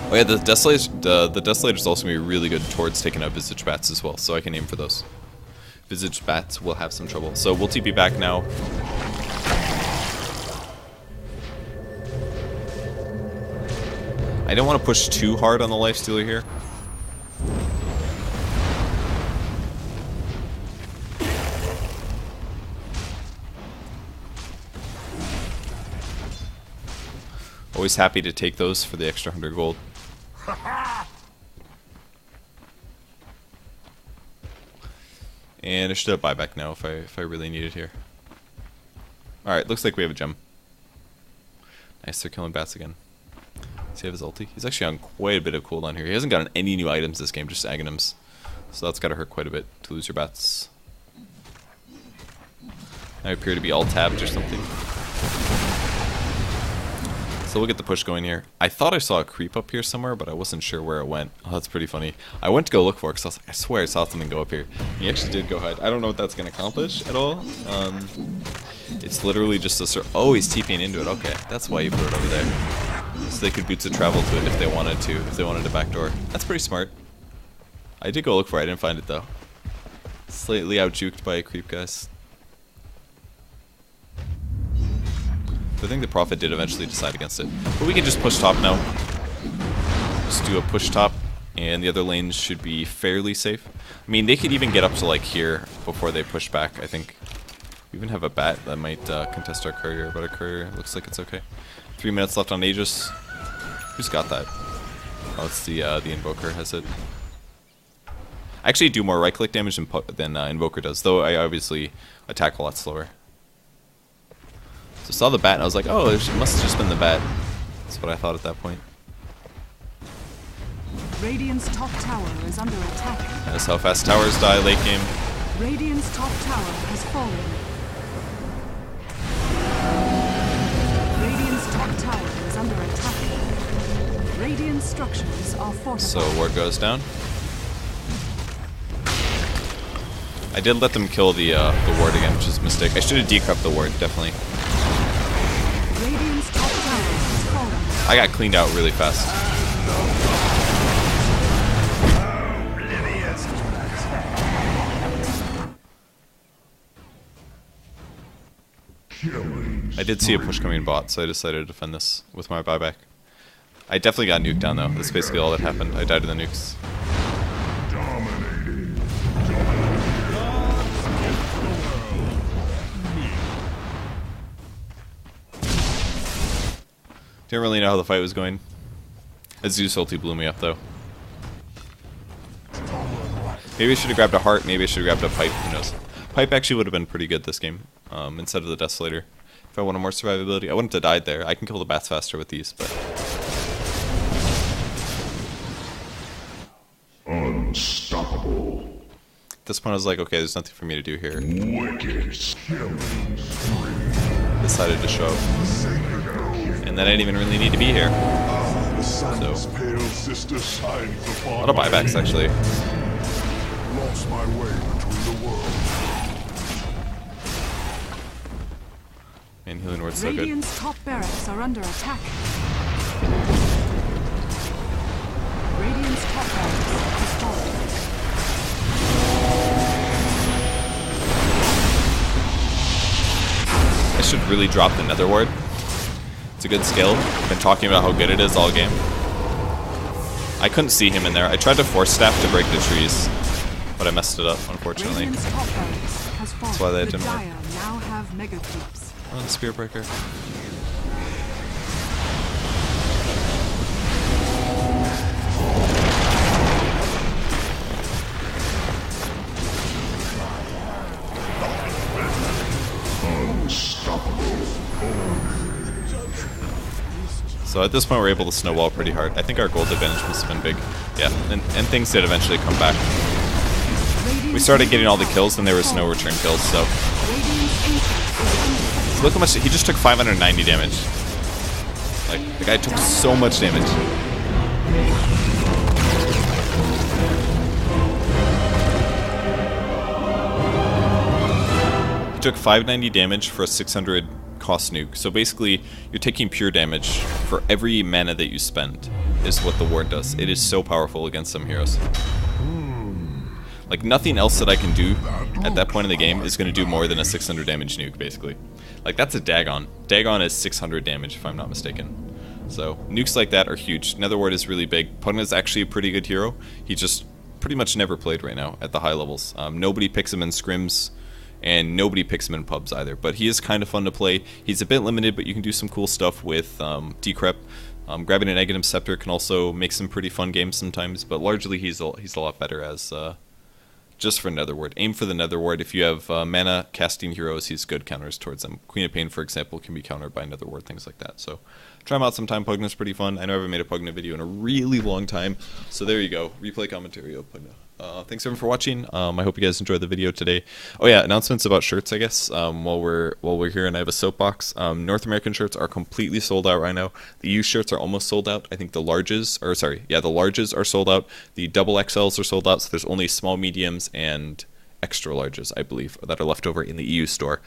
S1: Oh yeah, the Desolator's also gonna be really good towards taking out Visage Bats as well, so I can aim for those. Visage Bats will have some trouble, so we'll TP back now. I don't want to push too hard on the Lifestealer here. Always happy to take those for the extra 100 gold. And I should have buyback now if I really need it here. Alright, looks like we have a gem. Nice, they're killing bats again. Does he have his ulti? He's actually on quite a bit of cooldown here. He hasn't gotten any new items this game, just Aghanims. So that's gotta hurt quite a bit to lose your bats. I appear to be all tabbed or something. So we'll get the push going here. I thought I saw a creep up here somewhere, but I wasn't sure where it went. Oh, that's pretty funny. I went to go look for it because I was like, I swear I saw something go up here. He actually did go hide. I don't know what that's going to accomplish at all. It's literally just a... Oh, he's TPing into it. Okay, that's why he put it over there. So they could boots of travel to it if they wanted to. If they wanted to backdoor. That's pretty smart. I did go look for it. I didn't find it, though. Slightly out-juked by a creep, guys. I think the Prophet did eventually decide against it. But we can just push top now. Just do a push top, and the other lanes should be fairly safe. I mean, they could even get up to like here before they push back, I think. We even have a bat that might contest our courier, but our courier looks like it's okay. 3 minutes left on Aegis. Who's got that? Oh, it's the Invoker has it. I actually do more right-click damage than Invoker does, though I obviously attack a lot slower. So I saw the bat and I was like, oh, it must have just been the bat. That's what I thought at that point.
S3: Radiant's top tower is under attack.
S1: That's how fast towers die late game.
S3: Radiant's top tower has fallen. Radiant's top tower is under attack. Radiant structures are fortified.
S1: So ward goes down. I did let them kill the ward again, which is a mistake. I should have decrept the ward, definitely.
S3: Radiant's top tower has fallen.
S1: I got cleaned out really fast. I did see a push coming bot, so I decided to defend this with my buyback. I definitely got nuked down though. That's basically all that happened. I died to the nukes. Didn't really know how the fight was going. Zeus ulti blew me up though. Maybe I should have grabbed a heart, maybe I should have grabbed a pipe, who knows. Pipe actually would have been pretty good this game, instead of the Desolator. If I wanted more survivability, I wouldn't have died there. I can kill the bats faster with these, but...
S2: Unstoppable.
S1: At this point I was like, okay, there's nothing for me to do here.
S2: Wicked killing.
S1: Decided to show up. And then I didn't even really need to be here. So, a lot of buybacks actually.
S2: Lost my way between the worlds.
S1: And healing ward's so good.
S3: Radiant's top barracks are under attack. Radiant's top barracks has fallen.
S1: I should really drop the nether ward. It's a good skill. I've been talking about how good it is all game. I couldn't see him in there. I tried to force staff to break the trees, but I messed it up, unfortunately. That's why they didn't work.
S3: have mega creeps.
S1: On Spear Breaker. So at this point we're able to snowball pretty hard. I think our gold advantage must have been big. Yeah, and things did eventually come back. We started getting all the kills and there was no return kills, so... Look how much... He just took 590 damage. Like, the guy took so much damage. He took 590 damage for a 600 cost nuke. So basically, you're taking pure damage for every mana that you spend, is what the ward does. It is so powerful against some heroes. Like, nothing else that I can do at that point in the game is going to do more than a 600 damage nuke, basically. Like, that's a Dagon. Dagon is 600 damage, if I'm not mistaken. So, nukes like that are huge. Nether Ward is really big. Pugna is actually a pretty good hero. He just pretty much never played right now at the high levels. Nobody picks him in scrims, and nobody picks him in pubs either. But he is kind of fun to play. He's a bit limited, but you can do some cool stuff with Decrep. Grabbing an Aghanim Scepter can also make some pretty fun games sometimes, but largely he's a lot better as just for Nether Ward. Aim for the Nether Ward. If you have mana casting heroes, he's good counters towards them. Queen of Pain, for example, can be countered by Nether Ward, things like that. So try him out sometime. Pugna's pretty fun. I know I haven't made a Pugna video in a really long time, so there you go. Replay commentary of Pugna. Thanks everyone for watching. I hope you guys enjoyed the video today. Oh yeah, announcements about shirts, I guess. While we're here, and I have a soapbox. North American shirts are completely sold out right now. The U shirts are almost sold out. I think the larges, or sorry, yeah, the larges are sold out. The double XLs are sold out. So there's only small, mediums, and extra larges, I believe, that are left over in the EU store.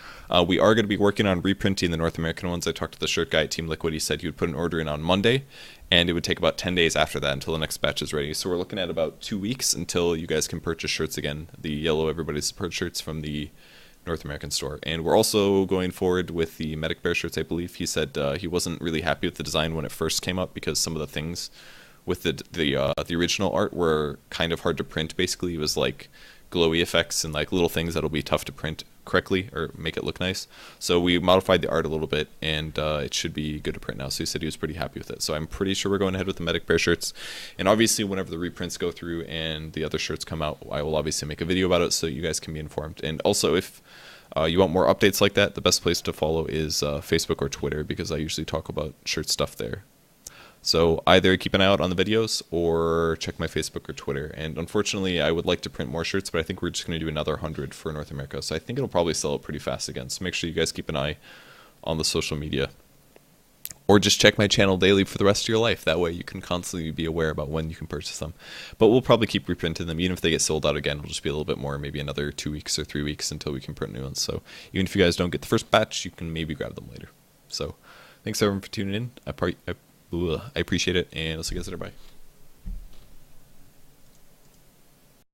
S1: We are going to be working on reprinting the North American ones. I talked to the shirt guy at Team Liquid. He said he would put an order in on Monday, and it would take about 10 days after that until the next batch is ready. So we're looking at about 2 weeks until you guys can purchase shirts again, the yellow Everybody's Purge shirts from the North American store. And we're also going forward with the Medic Bear shirts, I believe. He said he wasn't really happy with the design when it first came up because some of the things with the original art were kind of hard to print. Basically, it was like glowy effects and like little things that'll be tough to print correctly or make it look nice. So we modified the art a little bit, and it should be good to print now. So he said he was pretty happy with it. So I'm pretty sure we're going ahead with the Medic Bear shirts. And obviously whenever the reprints go through and the other shirts come out, I will obviously make a video about it so you guys can be informed. And also, if you want more updates like that, the best place to follow is Facebook or Twitter, because I usually talk about shirt stuff there. So either keep an eye out on the videos or check my Facebook or Twitter. And unfortunately, I would like to print more shirts, but I think we're just going to do another 100 for North America. So I think it'll probably sell out pretty fast again. So make sure you guys keep an eye on the social media. Or just check my channel daily for the rest of your life. That way you can constantly be aware about when you can purchase them. But we'll probably keep reprinting them. Even if they get sold out again, it'll just be a little bit more, maybe another 2 weeks or 3 weeks until we can print new ones. So even if you guys don't get the first batch, you can maybe grab them later. So thanks everyone for tuning in. I appreciate it, and I'll see you guys later. Bye.